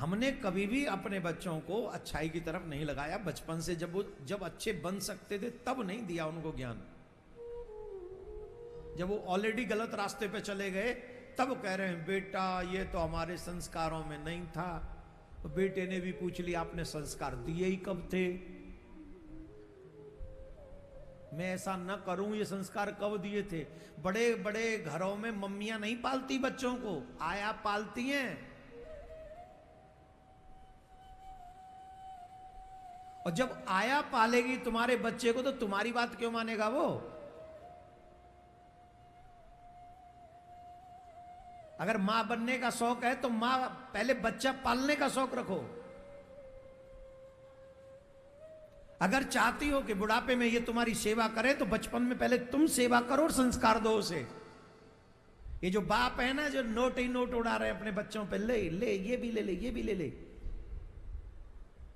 हमने कभी भी अपने बच्चों को अच्छाई की तरफ नहीं लगाया। बचपन से जब अच्छे बन सकते थे तब नहीं दिया उनको ज्ञान। जब वो ऑलरेडी गलत रास्ते पे चले गए तब कह रहे हैं बेटा ये तो हमारे संस्कारों में नहीं था। तो बेटे ने भी पूछ लिया आपने संस्कार दिए ही कब थे? मैं ऐसा न करूं ये संस्कार कब दिए थे? बड़े बड़े घरों में मम्मियां नहीं पालती बच्चों को, आया पालती हैं। और जब आया पालेगी तुम्हारे बच्चे को तो तुम्हारी बात क्यों मानेगा वो? अगर मां बनने का शौक है तो मां पहले बच्चा पालने का शौक रखो। अगर चाहती हो कि बुढ़ापे में ये तुम्हारी सेवा करे तो बचपन में पहले तुम सेवा करो और संस्कार दो उसे। ये जो बाप है ना जो नोट ही नोट उड़ा रहे हैं अपने बच्चों पे, ले ले ये भी ले ले ये भी ले ले,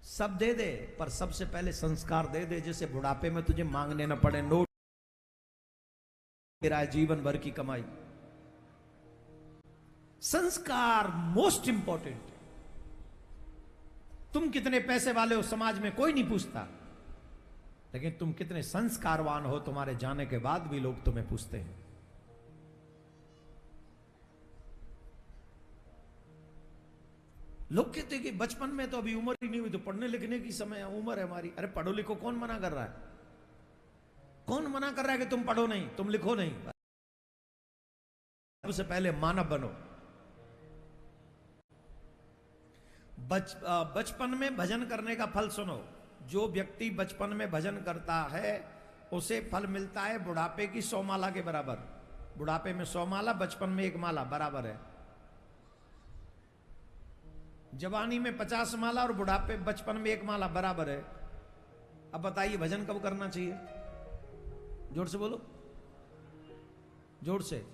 सब दे दे पर सबसे पहले संस्कार दे दे जिससे बुढ़ापे में तुझे मांगने न पड़े नोट। तेरा जीवन भर की कमाई। संस्कार मोस्ट इंपॉर्टेंट है। तुम कितने पैसे वाले हो समाज में कोई नहीं पूछता, लेकिन तुम कितने संस्कारवान हो तुम्हारे जाने के बाद भी लोग तुम्हें पूछते हैं। लोग कहते हैं कि बचपन में तो अभी उम्र ही नहीं हुई, तो पढ़ने लिखने की समय उम्र है हमारी। अरे पढ़ो लिखो, कौन मना कर रहा है? कौन मना कर रहा है कि तुम पढ़ो नहीं, तुम लिखो नहीं? सबसे पहले मानव बनो। बचपन में भजन करने का फल सुनो। जो व्यक्ति बचपन में भजन करता है उसे फल मिलता है बुढ़ापे की 100 माला के बराबर। बुढ़ापे में 100 माला, बचपन में 1 माला बराबर है। जवानी में 50 माला और बुढ़ापे बचपन में 1 माला बराबर है। अब बताइए भजन कब करना चाहिए? जोर से बोलो, जोर से।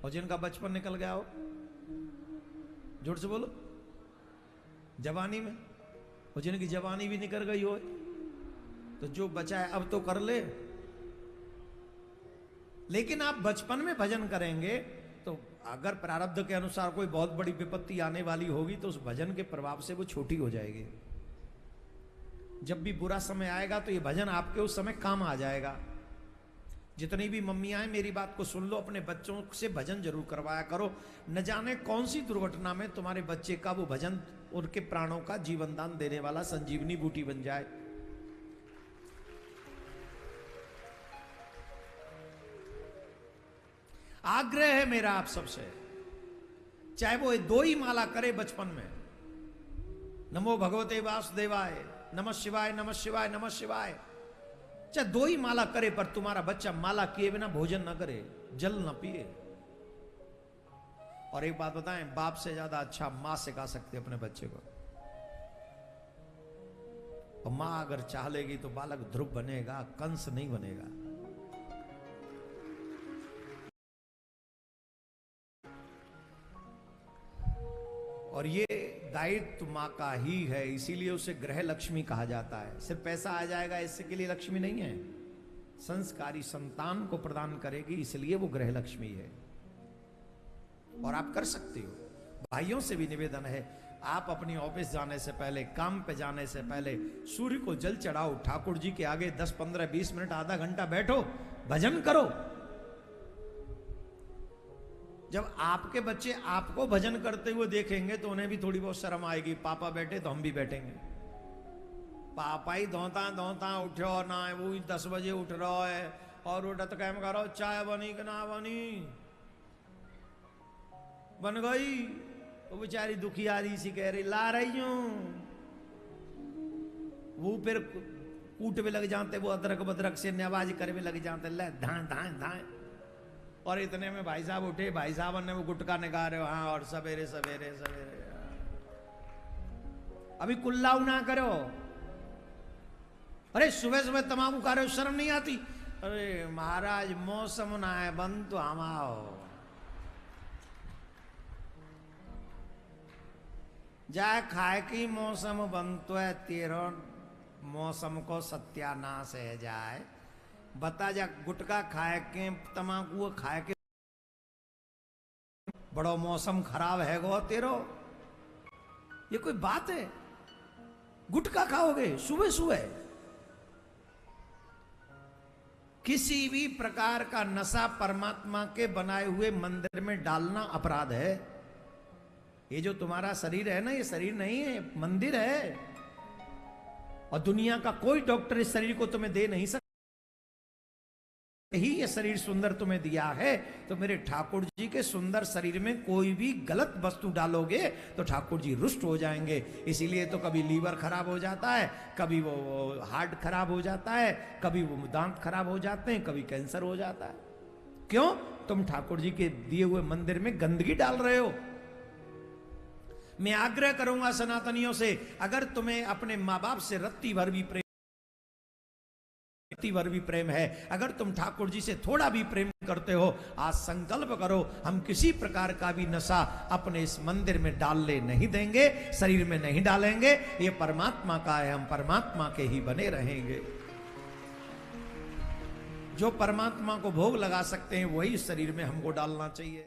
और जिनका बचपन निकल गया हो जोर से बोलो। जवानी में, और जिनकी जवानी भी निकल गई हो तो जो बचा है अब तो कर ले। लेकिन आप बचपन में भजन करेंगे तो अगर प्रारब्ध के अनुसार कोई बहुत बड़ी विपत्ति आने वाली होगी तो उस भजन के प्रभाव से वो छोटी हो जाएगी। जब भी बुरा समय आएगा तो ये भजन आपके उस समय काम आ जाएगा। जितनी भी मम्मियां हैं मेरी बात को सुन लो, अपने बच्चों से भजन जरूर करवाया करो। न जाने कौन सी दुर्घटना में तुम्हारे बच्चे का वो भजन उनके प्राणों का जीवन दान देने वाला संजीवनी बूटी बन जाए। आग्रह है मेरा आप सबसे, चाहे वो 2 ही माला करे बचपन में, नमो भगवते वासुदेवाय, नमः शिवाय नमः शिवाय नमः शिवाय, चाहे 2 ही माला करे, पर तुम्हारा बच्चा माला किए बिना भोजन न करे, जल न पिए। और एक बात बताएं, बाप से ज्यादा अच्छा मां सिखा सकते अपने बच्चे को। और मां अगर चाह लेगी तो बालक ध्रुव बनेगा, कंस नहीं बनेगा। और ये दायित्व मां का ही है, इसीलिए उसे गृह लक्ष्मी कहा जाता है। सिर्फ पैसा आ जाएगा इससे के लिए लक्ष्मी नहीं है, संस्कारी संतान को प्रदान करेगी इसलिए वो गृह लक्ष्मी है। और आप कर सकते हो। भाइयों से भी निवेदन है, आप अपनी ऑफिस जाने से पहले, काम पे जाने से पहले सूर्य को जल चढ़ाओ, ठाकुर जी के आगे 10, 15, 20 मिनट, आधा घंटा बैठो, भजन करो। जब आपके बच्चे आपको भजन करते हुए देखेंगे तो उन्हें भी थोड़ी बहुत शर्म आएगी। पापा बैठे तो हम भी बैठेंगे। पापा ही धोता धोता उठो ना, वो 10 बजे उठ रहा है और उठत कैम करो, चाय बनी कि ना बनी? बन गई। वो बेचारी दुखियारी सी कह रही ला रही हूं। वो फिर कूट में लग जाते, वो अदरक बदरक से नवाज कर में लग जाते, ले धाए धाए धाए। और इतने में भाई साहब उठे, भाई साहब ने वो गुटखा निकाल रहे हो। हाँ, और सवेरे सवेरे सवेरे अभी कुल्लाऊ ना करो। अरे सुबह सुबह तमाकू खा रहे हो, शर्म नहीं आती? अरे महाराज मौसम ना है बंद तो हम आओ। जाए खाए की मौसम बनतो है, तेरो मौसम को सत्यानाश है जाए। बता जा गुटका खाए के, तमाकू खाए के बड़ो मौसम खराब है गो तेरो। ये कोई बात है? गुटखा खाओगे सुबह सुबह? किसी भी प्रकार का नशा परमात्मा के बनाए हुए मंदिर में डालना अपराध है। ये जो तुम्हारा शरीर है ना, ये शरीर नहीं है, मंदिर है। और दुनिया का कोई डॉक्टर इस शरीर को तुम्हें दे नहीं सकता। ही ये शरीर सुंदर तुम्हें दिया है, तो मेरे ठाकुर जी के सुंदर शरीर में कोई भी गलत वस्तु डालोगे तो ठाकुर जी रुष्ट हो जाएंगे। इसीलिए तो कभी लीवर खराब हो जाता है, कभी वो हार्ट खराब हो जाता है, कभी वो दांत खराब हो जाते हैं, कभी कैंसर हो जाता है। क्यों? तुम ठाकुर जी के दिए हुए मंदिर में गंदगी डाल रहे हो। मैं आग्रह करूंगा सनातनियों से, अगर तुम्हें अपने माँ बाप से रत्ती भर भी प्रेम है, अगर तुम ठाकुर जी से थोड़ा भी प्रेम करते हो, आज संकल्प करो हम किसी प्रकार का भी नशा अपने इस मंदिर में डालने नहीं देंगे, शरीर में नहीं डालेंगे। ये परमात्मा का है, हम परमात्मा के ही बने रहेंगे। जो परमात्मा को भोग लगा सकते हैं वही इस शरीर में हमको डालना चाहिए।